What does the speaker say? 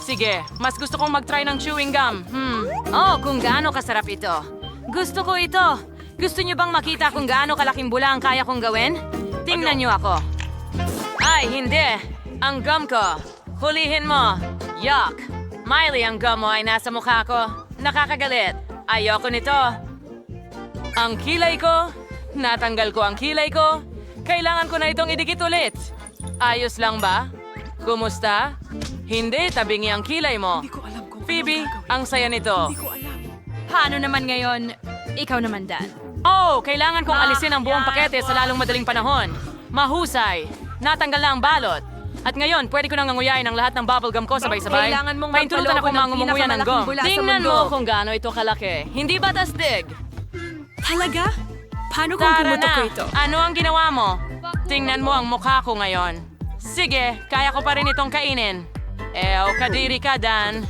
Sige, mas gusto kong mag-try ng chewing gum. Oh, kung gaano kasarap ito. Gusto ko ito. Gusto niyo bang makita kung gaano kalaking bula ang kaya kong gawin? Tingnan niyo ako. Ay, hindi. Ang gum ko. Hulihin mo. Yuck. Miley, ang gum mo ay nasa mukha ko. Nakakagalit. Ayoko nito. Ang kilay ko. Natanggal ko ang kilay ko. Kailangan ko na itong idikit ulit. Ayos lang ba? Kumusta? Hindi, tabingi ang kilay mo. Phoebe, ang saya nito. Paano naman ngayon? Ikaw naman, Dan. Oh, kailangan kong alisin ang buong pakete sa lalong madaling panahon. Mahusay. Natanggal na ang balot. At ngayon, pwede ko nang nganguyain ang lahat ng bubblegum ko sabay-sabay. Kailangan mong Paintulutan magpaloko ako ng mangumuya ng pinakamalaking gum. bula sa Tingnan mundo. mo kung gaano ito kalaki. Hindi ba tasdig? Talaga? Paano kung Tara pumutok ko na. ito? Ano ang ginawa mo? Tingnan mo ang mukha ko ngayon. Sige, kaya ko pa rin itong kainin. Kadiri ka, Dan.